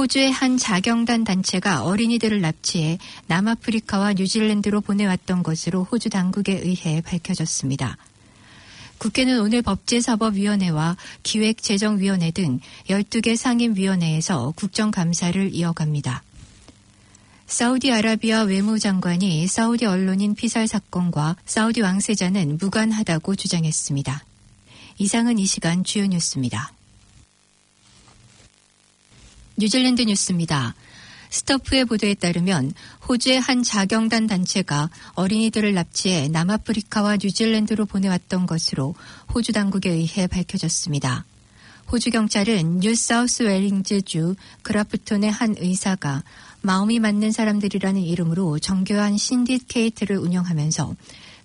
호주의 한 자경단 단체가 어린이들을 납치해 남아프리카와 뉴질랜드로 보내왔던 것으로 호주 당국에 의해 밝혀졌습니다. 국회는 오늘 법제사법위원회와 기획재정위원회 등 12개 상임위원회에서 국정감사를 이어갑니다. 사우디아라비아 외무장관이 사우디 언론인 피살 사건과 사우디 왕세자는 무관하다고 주장했습니다. 이상은 이 시간 주요 뉴스입니다. 뉴질랜드 뉴스입니다. 스토프의 보도에 따르면 호주의 한 자경단 단체가 어린이들을 납치해 남아프리카와 뉴질랜드로 보내왔던 것으로 호주 당국에 의해 밝혀졌습니다. 호주 경찰은 뉴사우스 웨일즈주 그라프톤의 한 의사가 마음이 맞는 사람들이라는 이름으로 정교한 신디케이트를 운영하면서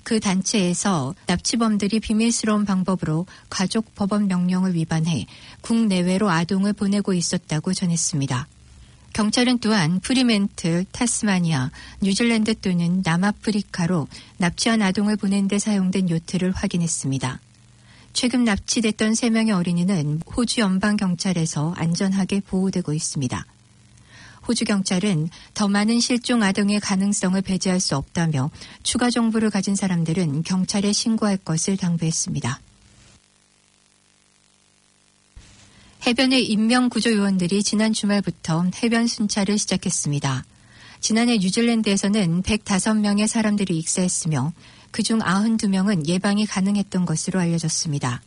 그 단체에서 납치범들이 비밀스러운 방법으로 가족 법원 명령을 위반해 국내외로 아동을 보내고 있었다고 전했습니다. 경찰은 또한 프리멘틀, 타스마니아, 뉴질랜드 또는 남아프리카로 납치한 아동을 보낸 데 사용된 요트를 확인했습니다. 최근 납치됐던 3명의 어린이는 호주 연방경찰에서 안전하게 보호되고 있습니다. 호주 경찰은 더 많은 실종 아동의 가능성을 배제할 수 없다며 추가 정보를 가진 사람들은 경찰에 신고할 것을 당부했습니다. 해변의 인명구조요원들이 지난 주말부터 해변 순찰을 시작했습니다. 지난해 뉴질랜드에서는 105명의 사람들이 익사했으며 그중 92명은 예방이 가능했던 것으로 알려졌습니다.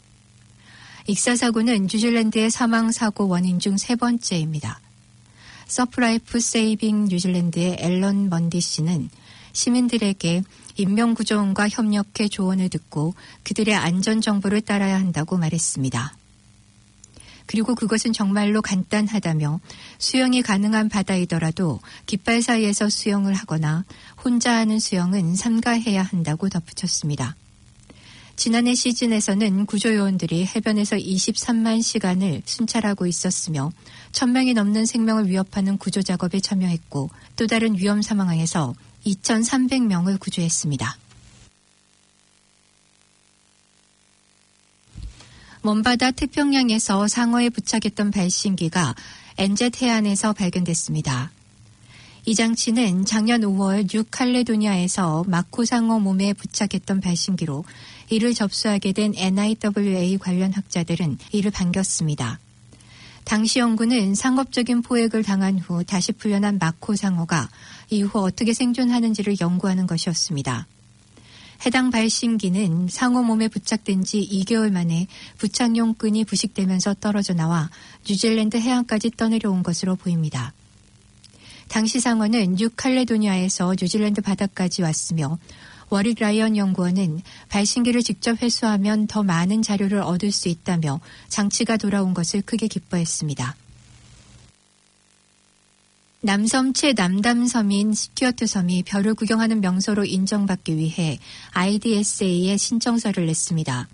익사사고는 뉴질랜드의 사망사고 원인 중 3번째입니다. 서프라이프 세이빙 뉴질랜드의 앨런 먼디 씨는 시민들에게 인명구조원과 협력해 조언을 듣고 그들의 안전정보를 따라야 한다고 말했습니다. 그리고 그것은 정말로 간단하다며 수영이 가능한 바다이더라도 깃발 사이에서 수영을 하거나 혼자 하는 수영은 삼가해야 한다고 덧붙였습니다. 지난해 시즌에서는 구조요원들이 해변에서 23만 시간을 순찰하고 있었으며 1,000명이 넘는 생명을 위협하는 구조작업에 참여했고 또 다른 위험 상황에서 2,300명을 구조했습니다. 먼바다 태평양에서 상어에 부착했던 발신기가 엔젯 해안에서 발견됐습니다. 이 장치는 작년 5월 뉴칼레도니아에서 마코 상어 몸에 부착했던 발신기로 이를 접수하게 된 NIWA 관련 학자들은 이를 반겼습니다. 당시 연구는 상업적인 포획을 당한 후 다시 풀려난 마코 상어가 이후 어떻게 생존하는지를 연구하는 것이었습니다. 해당 발신기는 상어 몸에 부착된 지 2개월 만에 부착용 끈이 부식되면서 떨어져 나와 뉴질랜드 해안까지 떠내려온 것으로 보입니다. 당시 상어는 뉴칼레도니아에서 뉴질랜드 바다까지 왔으며 워릭 라이언 연구원은 발신기를 직접 회수하면 더 많은 자료를 얻을 수 있다며 장치가 돌아온 것을 크게 기뻐했습니다. 남섬 최남담섬인 스튜어트 섬이 별을 구경하는 명소로 인정받기 위해 IDSA에 신청서를 냈습니다.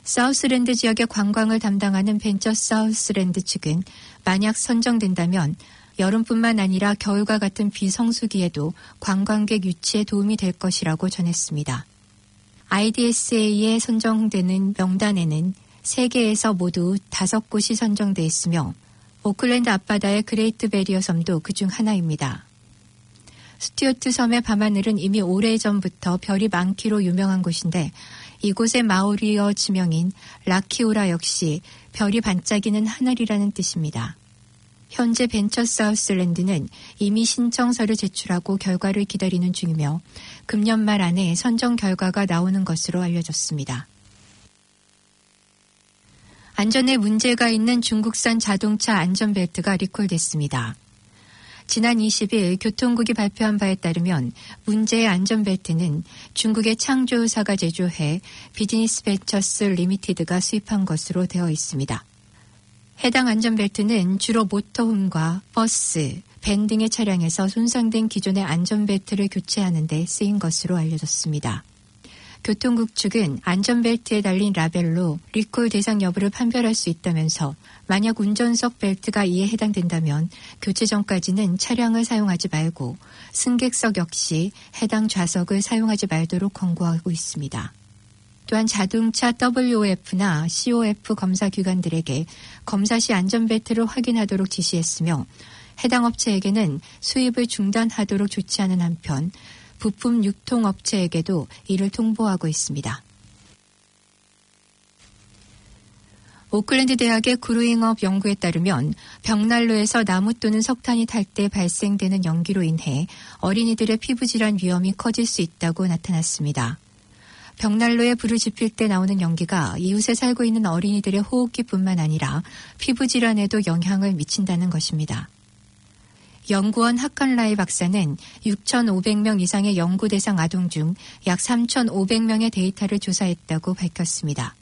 사우스랜드 지역의 관광을 담당하는 벤처 사우스랜드 측은 만약 선정된다면 여름뿐만 아니라 겨울과 같은 비성수기에도 관광객 유치에 도움이 될 것이라고 전했습니다. IDSA에 선정되는 명단에는 3개에서 모두 5곳이 선정돼 있으며 오클랜드 앞바다의 그레이트 베리어 섬도 그중 하나입니다. 스튜어트 섬의 밤하늘은 이미 오래전부터 별이 많기로 유명한 곳인데 이곳의 마오리어 지명인 라키오라 역시 별이 반짝이는 하늘이라는 뜻입니다. 현재 벤처 사우스랜드는 이미 신청서를 제출하고 결과를 기다리는 중이며 금년 말 안에 선정 결과가 나오는 것으로 알려졌습니다. 안전에 문제가 있는 중국산 자동차 안전벨트가 리콜됐습니다. 지난 20일 교통국이 발표한 바에 따르면 문제의 안전벨트는 중국의 창조 회사가 제조해 비즈니스 벤처스 리미티드가 수입한 것으로 되어 있습니다. 해당 안전벨트는 주로 모터홈과 버스, 밴 등의 차량에서 손상된 기존의 안전벨트를 교체하는 데 쓰인 것으로 알려졌습니다. 교통국 측은 안전벨트에 달린 라벨로 리콜 대상 여부를 판별할 수 있다면서 만약 운전석 벨트가 이에 해당된다면 교체 전까지는 차량을 사용하지 말고 승객석 역시 해당 좌석을 사용하지 말도록 권고하고 있습니다. 또한 자동차 WOF나 COF 검사기관들에게 검사 시 안전벨트를 확인하도록 지시했으며 해당 업체에게는 수입을 중단하도록 조치하는 한편 부품 유통업체에게도 이를 통보하고 있습니다. 오클랜드 대학의 그루잉업 연구에 따르면 벽난로에서 나무 또는 석탄이 탈 때 발생되는 연기로 인해 어린이들의 피부질환 위험이 커질 수 있다고 나타났습니다. 벽난로에 불을 지필 때 나오는 연기가 이웃에 살고 있는 어린이들의 호흡기뿐만 아니라 피부질환에도 영향을 미친다는 것입니다. 연구원 하칸라이 박사는 6,500명 이상의 연구 대상 아동 중 약 3,500명의 데이터를 조사했다고 밝혔습니다.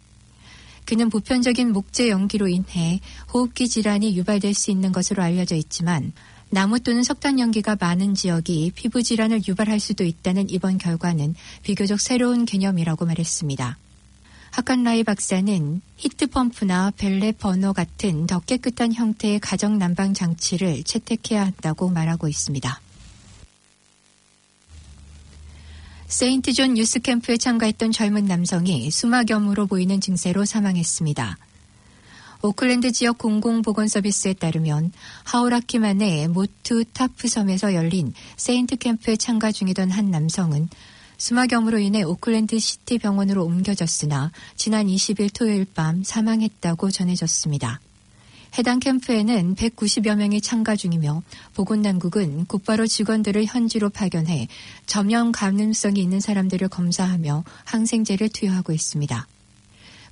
그는 보편적인 목재 연기로 인해 호흡기 질환이 유발될 수 있는 것으로 알려져 있지만 나무 또는 석탄 연기가 많은 지역이 피부 질환을 유발할 수도 있다는 이번 결과는 비교적 새로운 개념이라고 말했습니다. 하칸라이 박사는 히트펌프나 벨렛 버너 같은 더 깨끗한 형태의 가정 난방 장치를 채택해야 한다고 말하고 있습니다. 세인트 존 유스 캠프에 참가했던 젊은 남성이 수막염으로 보이는 증세로 사망했습니다. 오클랜드 지역 공공보건서비스에 따르면 하우라키만의 모투 타프 섬에서 열린 세인트 캠프에 참가 중이던 한 남성은 수막염으로 인해 오클랜드 시티 병원으로 옮겨졌으나 지난 20일 토요일 밤 사망했다고 전해졌습니다. 해당 캠프에는 190여 명이 참가 중이며 보건당국은 곧바로 직원들을 현지로 파견해 점염 감염성이 있는 사람들을 검사하며 항생제를 투여하고 있습니다.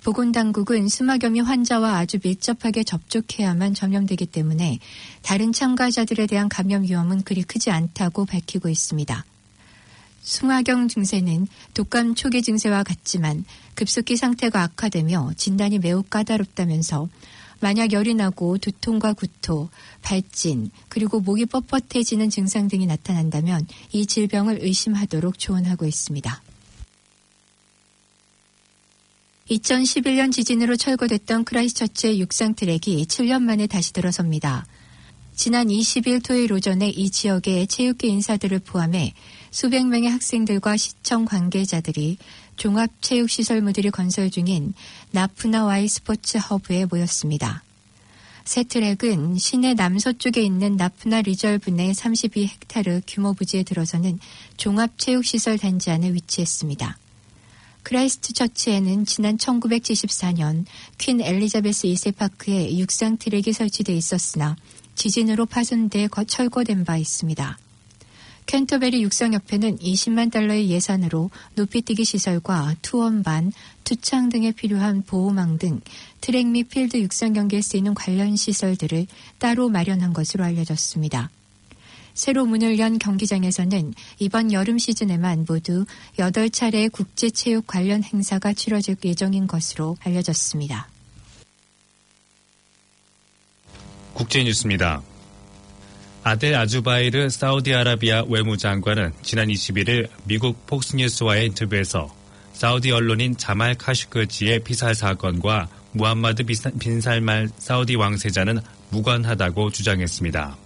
보건당국은 수막염이 환자와 아주 밀접하게 접촉해야만 전염되기 때문에 다른 참가자들에 대한 감염 위험은 그리 크지 않다고 밝히고 있습니다. 수막염 증세는 독감 초기 증세와 같지만 급속히 상태가 악화되며 진단이 매우 까다롭다면서 만약 열이 나고 두통과 구토, 발진, 그리고 목이 뻣뻣해지는 증상 등이 나타난다면 이 질병을 의심하도록 조언하고 있습니다. 2011년 지진으로 철거됐던 크라이스처치의 육상 트랙이 7년 만에 다시 들어섭니다. 지난 20일 토요일 오전에 이 지역의 체육계 인사들을 포함해 수백 명의 학생들과 시청 관계자들이 종합체육시설물들이 건설 중인 나프나 와이 스포츠 허브에 모였습니다. 새 트랙은 시내 남서쪽에 있는 나프나 리저브 내 32헥타르 규모 부지에 들어서는 종합체육시설 단지 안에 위치했습니다. 크라이스트처치에는 지난 1974년 퀸 엘리자베스 2세 파크에 육상 트랙이 설치돼 있었으나 지진으로 파손돼 철거된 바 있습니다. 캔터베리 육상협회는 $20만 달러의 예산으로 높이뛰기 시설과 투원반, 투창 등에 필요한 보호망 등 트랙 및 필드 육상 경기에 쓰이는 관련 시설들을 따로 마련한 것으로 알려졌습니다. 새로 문을 연 경기장에서는 이번 여름 시즌에만 모두 8차례의 국제체육 관련 행사가 치러질 예정인 것으로 알려졌습니다. 국제뉴스입니다. 아델 아주바이르 사우디아라비아 외무장관은 지난 21일 미국 폭스뉴스와의 인터뷰에서 사우디 언론인 자말 카슈거지의 피살 사건과 무함마드 빈 살만 사우디 왕세자는 무관하다고 주장했습니다.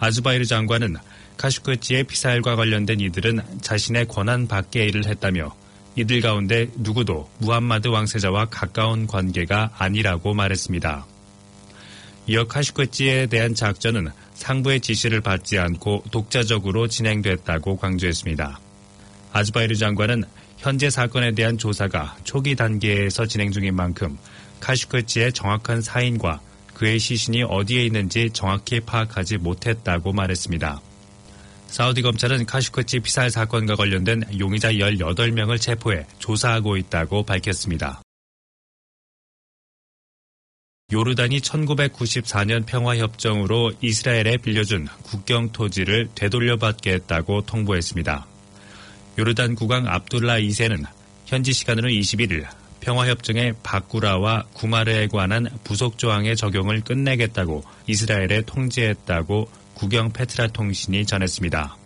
아주바이르 장관은 카슈거지의 피살과 관련된 이들은 자신의 권한 밖의 일을 했다며 이들 가운데 누구도 무함마드 왕세자와 가까운 관계가 아니라고 말했습니다. 이어 카슈거지에 대한 작전은 상부의 지시를 받지 않고 독자적으로 진행됐다고 강조했습니다. 아주바이르 장관은 현재 사건에 대한 조사가 초기 단계에서 진행 중인 만큼 카슈거지의 정확한 사인과 그의 시신이 어디에 있는지 정확히 파악하지 못했다고 말했습니다. 사우디 검찰은 카슈거지 피살 사건과 관련된 용의자 18명을 체포해 조사하고 있다고 밝혔습니다. 요르단이 1994년 평화협정으로 이스라엘에 빌려준 국경 토지를 되돌려받겠다고 통보했습니다. 요르단 국왕 압둘라 2세는 현지 시간으로 21일 평화협정의 바쿠라와 구마르에 관한 부속 조항의 적용을 끝내겠다고 이스라엘에 통지했다고 국영 페트라 통신이 전했습니다.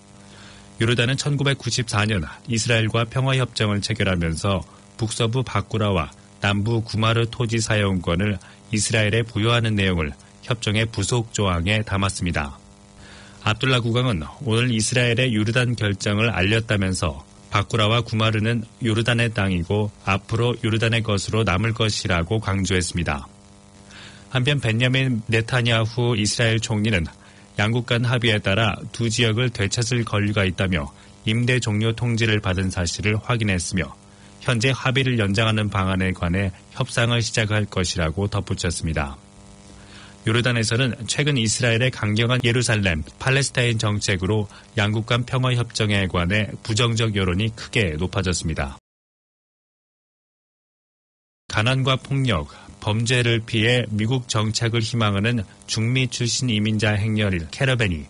요르단은 1994년 이스라엘과 평화협정을 체결하면서 북서부 바쿠라와 남부 구마르 토지 사용권을 이스라엘에 부여하는 내용을 협정의 부속 조항에 담았습니다. 압둘라 국왕은 오늘 이스라엘의 요르단 결정을 알렸다면서 바쿠라와 구마르는 요르단의 땅이고 앞으로 요르단의 것으로 남을 것이라고 강조했습니다. 한편 벤야민 네타냐후 이스라엘 총리는 양국 간 합의에 따라 두 지역을 되찾을 권리가 있다며 임대 종료 통지를 받은 사실을 확인했으며 현재 합의를 연장하는 방안에 관해 협상을 시작할 것이라고 덧붙였습니다. 요르단에서는 최근 이스라엘의 강경한 예루살렘, 팔레스타인 정책으로 양국 간 평화협정에 관해 부정적 여론이 크게 높아졌습니다. 가난과 폭력, 범죄를 피해 미국 정착을 희망하는 중미 출신 이민자 행렬 캐러밴이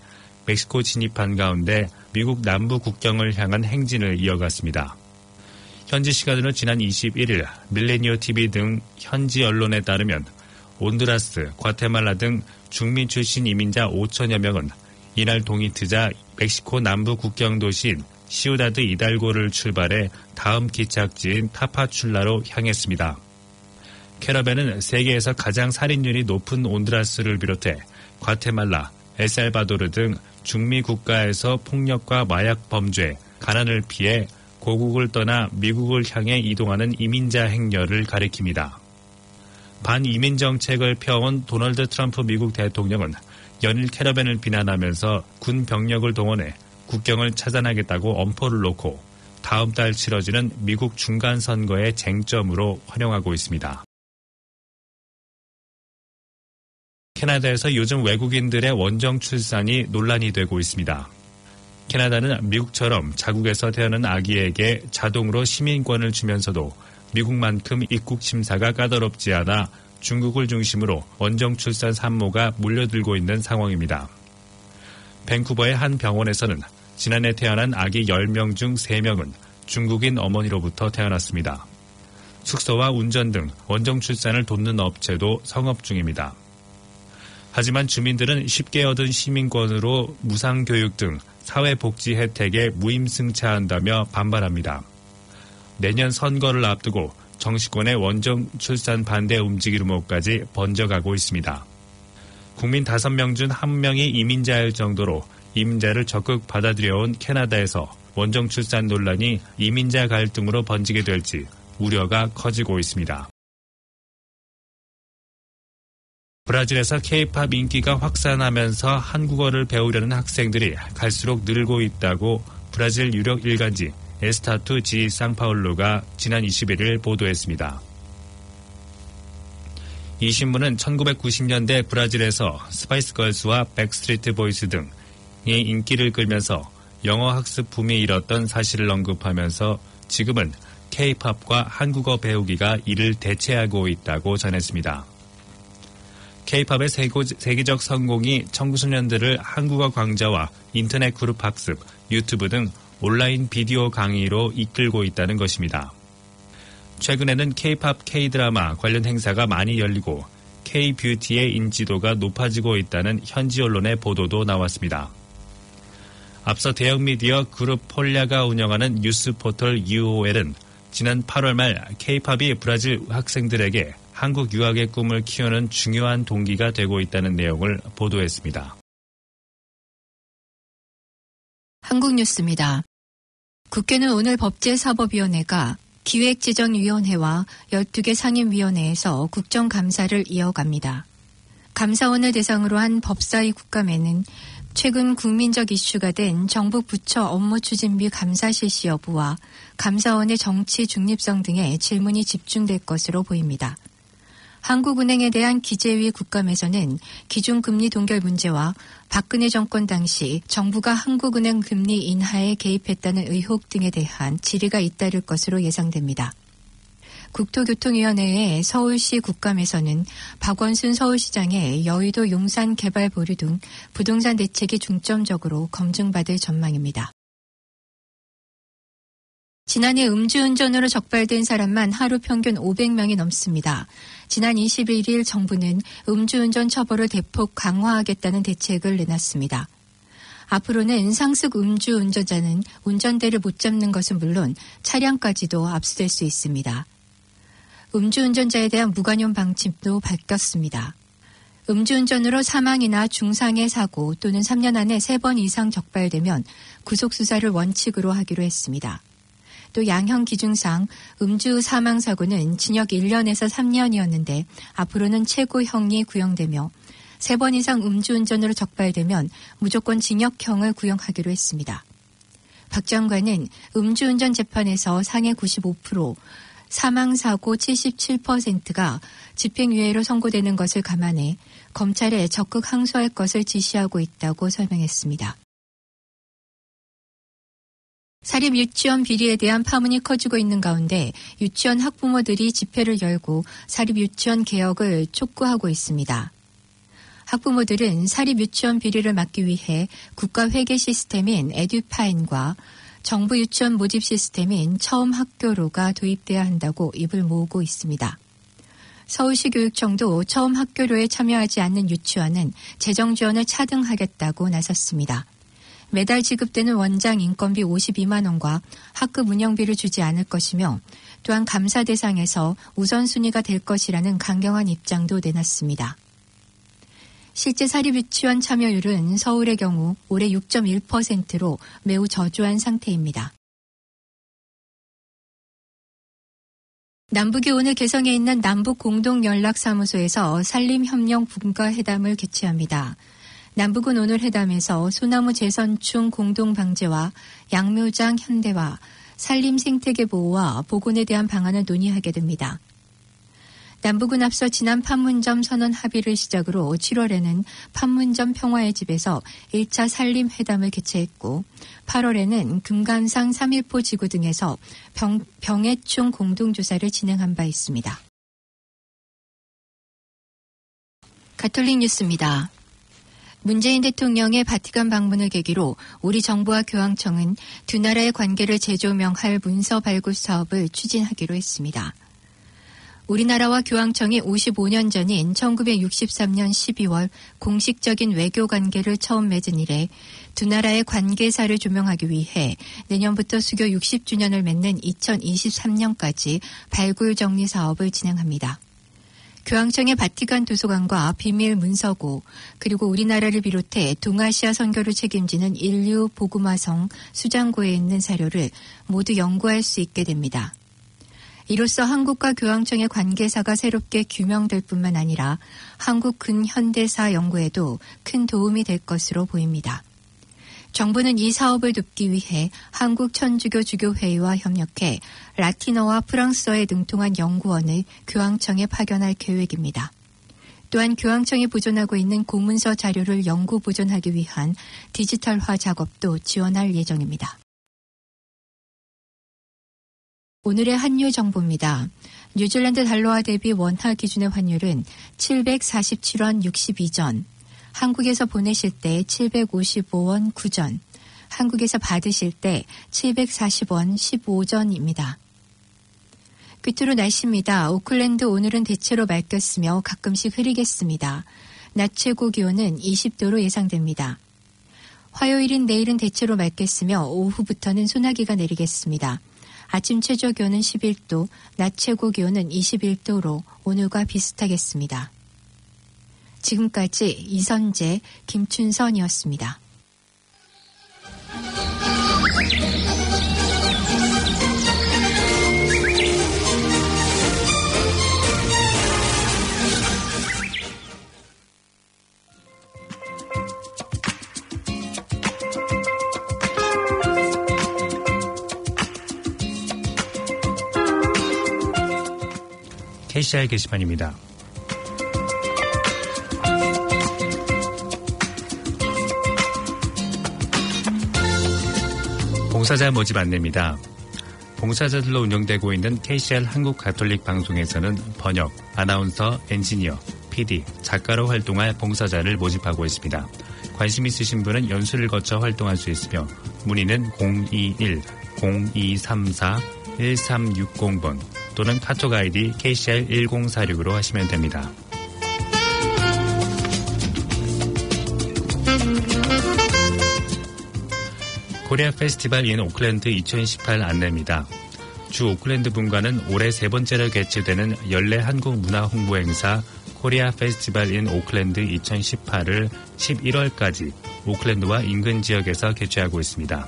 멕시코 진입한 가운데 미국 남부 국경을 향한 행진을 이어갔습니다. 현지 시간으로 지난 21일 밀레니오 TV 등 현지 언론에 따르면 온두라스, 과테말라 등 중미 출신 이민자 5천여 명은 이날 동이 트자 멕시코 남부 국경 도시인 시우다드 이달고를 출발해 다음 기착지인 타파출라로 향했습니다. 캐러밴은 세계에서 가장 살인율이 높은 온두라스를 비롯해 과테말라, 엘살바도르 등 중미 국가에서 폭력과 마약 범죄, 가난을 피해 고국을 떠나 미국을 향해 이동하는 이민자 행렬을 가리킵니다. 반이민 정책을 펴온 도널드 트럼프 미국 대통령은 연일 캐러밴을 비난하면서 군 병력을 동원해 국경을 차단하겠다고 엄포를 놓고 다음 달 치러지는 미국 중간선거의 쟁점으로 활용하고 있습니다. 캐나다에서 요즘 외국인들의 원정 출산이 논란이 되고 있습니다. 캐나다는 미국처럼 자국에서 태어난 아기에게 자동으로 시민권을 주면서도 미국만큼 입국 심사가 까다롭지 않아 중국을 중심으로 원정 출산 산모가 몰려들고 있는 상황입니다. 밴쿠버의 한 병원에서는 지난해 태어난 아기 10명 중 3명은 중국인 어머니로부터 태어났습니다. 숙소와 운전 등 원정 출산을 돕는 업체도 성업 중입니다. 하지만 주민들은 쉽게 얻은 시민권으로 무상교육 등 사회복지 혜택에 무임승차한다며 반발합니다. 내년 선거를 앞두고 정치권의 원정 출산 반대 움직임으로까지 번져가고 있습니다. 국민 5명 중 1명이 이민자일 정도로 이민자를 적극 받아들여온 캐나다에서 원정 출산 논란이 이민자 갈등으로 번지게 될지 우려가 커지고 있습니다. 브라질에서 K-팝 인기가 확산하면서 한국어를 배우려는 학생들이 갈수록 늘고 있다고 브라질 유력 일간지 에스타투 지 상파울루가 지난 21일 보도했습니다. 이 신문은 1990년대 브라질에서 스파이스 걸스와 백스트리트 보이스 등의 인기를 끌면서 영어 학습 붐이 일었던 사실을 언급하면서 지금은 K-팝과 한국어 배우기가 이를 대체하고 있다고 전했습니다. K-팝의 세계적 성공이 1990년대를 한국어 강좌와 인터넷 그룹 학습, 유튜브 등 온라인 비디오 강의로 이끌고 있다는 것입니다. 최근에는 K-팝, K-드라마 관련 행사가 많이 열리고 K-뷰티의 인지도가 높아지고 있다는 현지 언론의 보도도 나왔습니다. 앞서 대형 미디어 그룹 폴야가 운영하는 뉴스 포털 UOL은 지난 8월 말 K-팝이 브라질 학생들에게 한국 유학의 꿈을 키우는 중요한 동기가 되고 있다는 내용을 보도했습니다. 한국 뉴스입니다. 국회는 오늘 법제사법위원회가 기획재정위원회와 12개 상임위원회에서 국정감사를 이어갑니다. 감사원을 대상으로 한 법사위 국감에는 최근 국민적 이슈가 된 정부 부처 업무 추진비 감사 실시 여부와 감사원의 정치 중립성 등의 질문이 집중될 것으로 보입니다. 한국은행에 대한 기재위 국감에서는 기준금리 동결 문제와 박근혜 정권 당시 정부가 한국은행 금리 인하에 개입했다는 의혹 등에 대한 질의가 잇따를 것으로 예상됩니다. 국토교통위원회의 서울시 국감에서는 박원순 서울시장의 여의도 용산 개발 보류 등 부동산 대책이 중점적으로 검증받을 전망입니다. 지난해 음주운전으로 적발된 사람만 하루 평균 500명이 넘습니다. 지난 21일 정부는 음주운전 처벌을 대폭 강화하겠다는 대책을 내놨습니다. 앞으로는 상습 음주운전자는 운전대를 못 잡는 것은 물론 차량까지도 압수될 수 있습니다. 음주운전자에 대한 무관용 방침도 바뀌었습니다. 음주운전으로 사망이나 중상해 사고 또는 3년 안에 3번 이상 적발되면 구속수사를 원칙으로 하기로 했습니다. 또 양형 기준상 음주 사망 사고는 징역 1년에서 3년이었는데 앞으로는 최고형이 구형되며 3번 이상 음주운전으로 적발되면 무조건 징역형을 구형하기로 했습니다. 박 장관은 음주운전 재판에서 상해 95%, 사망사고 77%가 집행유예로 선고되는 것을 감안해 검찰에 적극 항소할 것을 지시하고 있다고 설명했습니다. 사립 유치원 비리에 대한 파문이 커지고 있는 가운데 유치원 학부모들이 집회를 열고 사립 유치원 개혁을 촉구하고 있습니다. 학부모들은 사립 유치원 비리를 막기 위해 국가 회계 시스템인 에듀파인과 정부 유치원 모집 시스템인 처음 학교로가 도입돼야 한다고 입을 모으고 있습니다. 서울시 교육청도 처음 학교로에 참여하지 않는 유치원은 재정 지원을 차등하겠다고 나섰습니다. 매달 지급되는 원장 인건비 52만 원과 학급 운영비를 주지 않을 것이며 또한 감사 대상에서 우선순위가 될 것이라는 강경한 입장도 내놨습니다. 실제 사립 유치원 참여율은 서울의 경우 올해 6.1%로 매우 저조한 상태입니다. 남북이 오늘 개성에 있는 남북공동연락사무소에서 산림협력 분과회담을 개최합니다. 남북은 오늘 회담에서 소나무 재선충 공동방제와 양묘장 현대화, 산림 생태계 보호와 복원에 대한 방안을 논의하게 됩니다. 남북은 앞서 지난 판문점 선언 합의를 시작으로 7월에는 판문점 평화의 집에서 1차 산림회담을 개최했고 8월에는 금강산 3.1포 지구 등에서 병해충 공동조사를 진행한 바 있습니다. 가톨릭 뉴스입니다. 문재인 대통령의 바티칸 방문을 계기로 우리 정부와 교황청은 두 나라의 관계를 재조명할 문서 발굴 사업을 추진하기로 했습니다. 우리나라와 교황청이 55년 전인 1963년 12월 공식적인 외교 관계를 처음 맺은 이래 두 나라의 관계사를 조명하기 위해 내년부터 수교 60주년을 맺는 2023년까지 발굴 정리 사업을 진행합니다. 교황청의 바티칸 도서관과 비밀 문서고 그리고 우리나라를 비롯해 동아시아 선교를 책임지는 인류 복음화성 수장고에 있는 자료를 모두 연구할 수 있게 됩니다. 이로써 한국과 교황청의 관계사가 새롭게 규명될 뿐만 아니라 한국 근현대사 연구에도 큰 도움이 될 것으로 보입니다. 정부는 이 사업을 돕기 위해 한국천주교주교회의와 협력해 라틴어와 프랑스어에 능통한 연구원을 교황청에 파견할 계획입니다. 또한 교황청이 보존하고 있는 공문서 자료를 연구 보존하기 위한 디지털화 작업도 지원할 예정입니다. 오늘의 환율 정보입니다. 뉴질랜드 달러와 대비 원화 기준의 환율은 747원 62전, 한국에서 보내실 때 755원 9전, 한국에서 받으실 때 740원 15전입니다. 끝으로 날씨입니다. 오클랜드 오늘은 대체로 맑겠으며 가끔씩 흐리겠습니다. 낮 최고 기온은 20도로 예상됩니다. 화요일인 내일은 대체로 맑겠으며 오후부터는 소나기가 내리겠습니다. 아침 최저 기온은 11도, 낮 최고 기온은 21도로 오늘과 비슷하겠습니다. 지금까지 이선재, 김춘선이었습니다. KCR 게시판입니다. 봉사자 모집 안내입니다. 봉사자들로 운영되고 있는 KCR 한국 가톨릭 방송에서는 번역, 아나운서, 엔지니어, PD, 작가로 활동할 봉사자를 모집하고 있습니다. 관심 있으신 분은 연수를 거쳐 활동할 수 있으며 문의는 021-0234-1360번 또는 카톡 아이디 KCR 1046으로 하시면 됩니다. 코리아 페스티벌 인 오클랜드 2018 안내입니다. 주 오클랜드 분과는 올해 세 번째로 개최되는 연례 한국 문화 홍보 행사 코리아 페스티벌 인 오클랜드 2018을 11월까지 오클랜드와 인근 지역에서 개최하고 있습니다.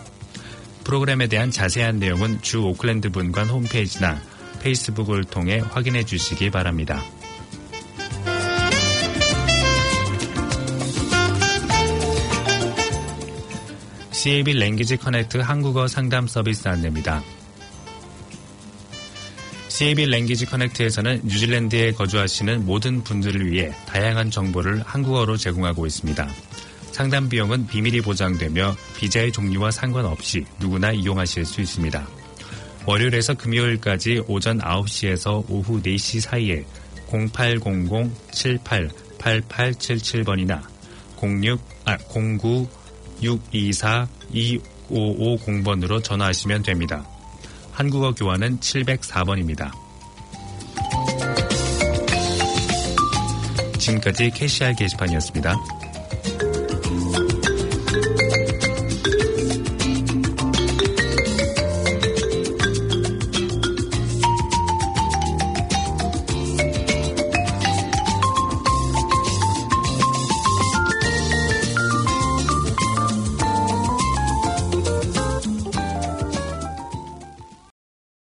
프로그램에 대한 자세한 내용은 주 오클랜드 분관 홈페이지나 페이스북을 통해 확인해 주시기 바랍니다. CAB 랭귀지 커넥트 한국어 상담 서비스 안내입니다. CAB 랭귀지 커넥트에서는 뉴질랜드에 거주하시는 모든 분들을 위해 다양한 정보를 한국어로 제공하고 있습니다. 상담 비용은 비밀이 보장되며 비자의 종류와 상관없이 누구나 이용하실 수 있습니다. 월요일에서 금요일까지 오전 9시에서 오후 4시 사이에 0800-788877번이나 09-624-2550번으로 전화하시면 됩니다. 한국어 교환은 704번입니다. 지금까지 KCR 게시판이었습니다.